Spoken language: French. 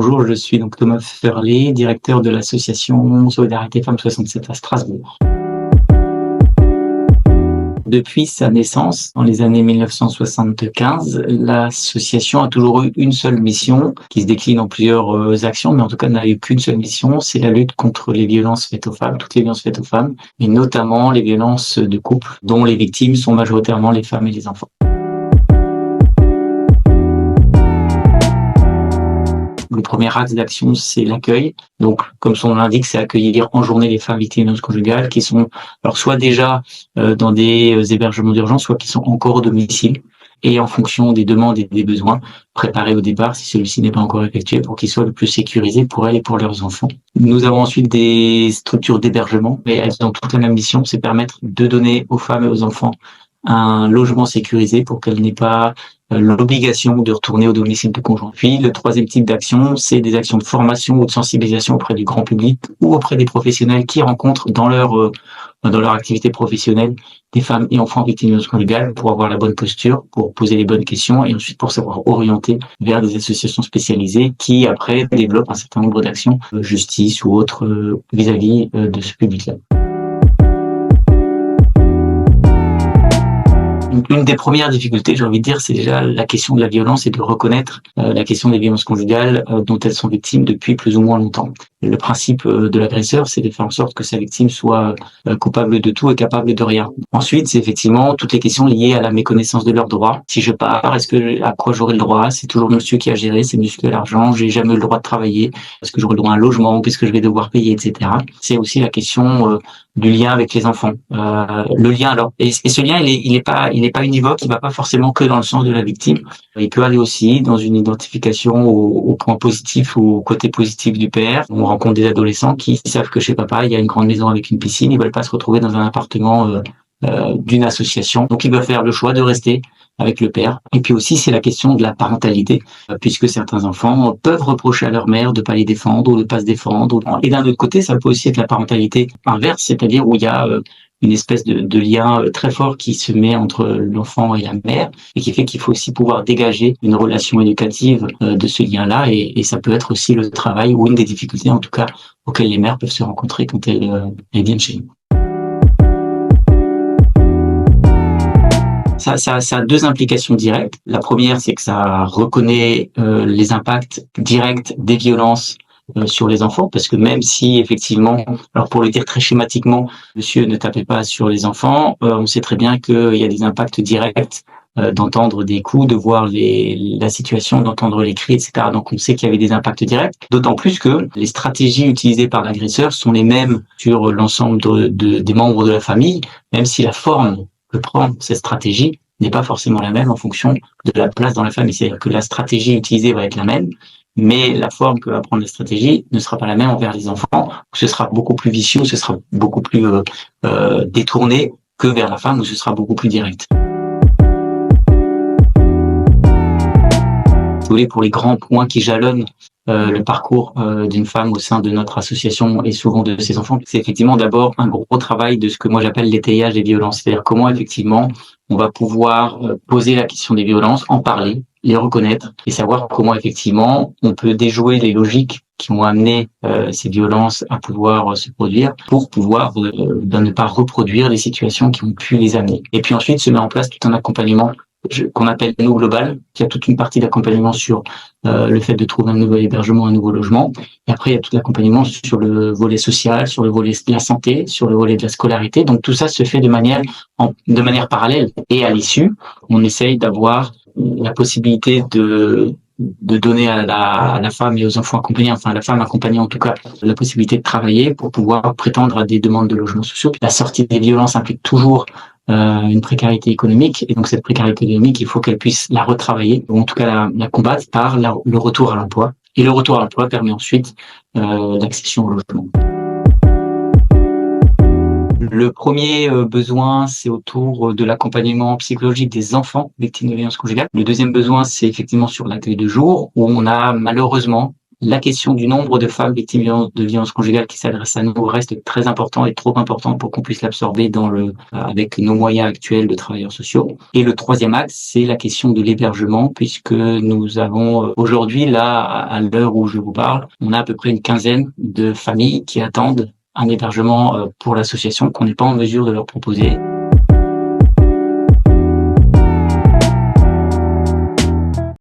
Bonjour, je suis donc Thomas Ferlet, directeur de l'association Solidarité Femmes 67 à Strasbourg. Depuis sa naissance, dans les années 1975, l'association a toujours eu une seule mission, qui se décline en plusieurs actions, mais en tout cas n'a eu qu'une seule mission, c'est la lutte contre les violences faites aux femmes, toutes les violences faites aux femmes, mais notamment les violences de couple, dont les victimes sont majoritairement les femmes et les enfants. Le premier axe d'action, c'est l'accueil. Donc, comme son nom l'indique, c'est accueillir en journée les femmes victimes de violences conjugales qui sont, alors soit déjà dans des hébergements d'urgence, soit qui sont encore au domicile. Et en fonction des demandes et des besoins, préparer au départ, si celui-ci n'est pas encore effectué, pour qu'ils soient le plus sécurisés pour elles et pour leurs enfants. Nous avons ensuite des structures d'hébergement, mais elles ont toutes la même mission, c'est permettre de donner aux femmes et aux enfants un logement sécurisé pour qu'elles n'aient pas l'obligation de retourner au domicile du conjoint. Puis, le troisième type d'action, c'est des actions de formation ou de sensibilisation auprès du grand public ou auprès des professionnels qui rencontrent dans leur activité professionnelle des femmes et enfants victimes de violences conjugales pour avoir la bonne posture, pour poser les bonnes questions et ensuite pour savoir orienter vers des associations spécialisées qui, après, développent un certain nombre d'actions, justice ou autres, vis-à-vis de ce public-là. Une des premières difficultés, j'ai envie de dire, c'est déjà la question de la violence et de reconnaître la question des violences conjugales dont elles sont victimes depuis plus ou moins longtemps. Le principe de l'agresseur, c'est de faire en sorte que sa victime soit coupable de tout et capable de rien. Ensuite, c'est effectivement toutes les questions liées à la méconnaissance de leurs droits. Si je pars, à quoi j'aurai le droit? C'est toujours monsieur qui a géré, c'est monsieur qui a l'argent, j'ai jamais eu le droit de travailler, est-ce que j'aurai le droit à un logement, qu'est-ce que je vais devoir payer, etc. C'est aussi la question du lien avec les enfants. Le lien, alors, et ce lien, il est pas univoque, il va pas forcément que dans le sens de la victime. Il peut aller aussi dans une identification au point positif ou au côté positif du père. On rencontre des adolescents qui savent que chez papa, il y a une grande maison avec une piscine, ils veulent pas se retrouver dans un appartement d'une association. Donc, ils doivent faire le choix de rester avec le père. Et puis aussi, c'est la question de la parentalité, puisque certains enfants peuvent reprocher à leur mère de pas les défendre ou de pas se défendre. Et d'un autre côté, ça peut aussi être la parentalité inverse, c'est-à-dire où il y a une espèce de lien très fort qui se met entre l'enfant et la mère et qui fait qu'il faut aussi pouvoir dégager une relation éducative de ce lien-là et ça peut être aussi le travail ou une des difficultés en tout cas auxquelles les mères peuvent se rencontrer quand elles viennent chez nous. Ça a deux implications directes. La première, c'est que ça reconnaît les impacts directs des violences sur les enfants, parce que même si effectivement, alors pour le dire très schématiquement, monsieur ne tapez pas sur les enfants, on sait très bien qu'il y a des impacts directs d'entendre des coups, de voir la situation, d'entendre les cris, etc. Donc on sait qu'il y avait des impacts directs, d'autant plus que les stratégies utilisées par l'agresseur sont les mêmes sur l'ensemble des membres de la famille, même si la forme que prend cette stratégie n'est pas forcément la même en fonction de la place dans la famille. C'est-à-dire que la stratégie utilisée va être la même, mais la forme que va prendre la stratégie ne sera pas la même envers les enfants. Ce sera beaucoup plus vicieux, ce sera beaucoup plus détourné que vers la femme où ce sera beaucoup plus direct. Si vous voulez, pour les grands points qui jalonnent le parcours d'une femme au sein de notre association et souvent de ses enfants, c'est effectivement d'abord un gros travail de ce que moi j'appelle l'étayage des violences. C'est-à-dire comment effectivement on va pouvoir poser la question des violences, en parler, les reconnaître et savoir comment effectivement on peut déjouer les logiques qui ont amené ces violences à pouvoir se produire pour pouvoir ne pas reproduire les situations qui ont pu les amener. Et puis ensuite se met en place tout un accompagnement qu'on appelle nous global, qui a toute une partie d'accompagnement sur le fait de trouver un nouvel hébergement, un nouveau logement. Et après, il y a tout l'accompagnement sur le volet social, sur le volet de la santé, sur le volet de la scolarité. Donc tout ça se fait de manière parallèle. Et à l'issue, on essaye d'avoir la possibilité de donner à la femme et aux enfants accompagnés, enfin à la femme accompagnée en tout cas, la possibilité de travailler pour pouvoir prétendre à des demandes de logements sociaux. La sortie des violences implique toujours une précarité économique, et donc cette précarité économique, il faut qu'elle puisse la retravailler, ou en tout cas la combattre par le retour à l'emploi. Et le retour à l'emploi permet ensuite l'accession au logement. Le premier besoin, c'est autour de l'accompagnement psychologique des enfants victimes de violences conjugales. Le deuxième besoin, c'est effectivement sur l'accueil de jour, où on a malheureusement La question du nombre de femmes victimes de violences conjugales qui s'adressent à nous reste très important et trop important pour qu'on puisse l'absorber avec nos moyens actuels de travailleurs sociaux. Et le troisième axe, c'est la question de l'hébergement, puisque nous avons aujourd'hui, là, à l'heure où je vous parle, on a à peu près une quinzaine de familles qui attendent un hébergement pour l'association qu'on n'est pas en mesure de leur proposer.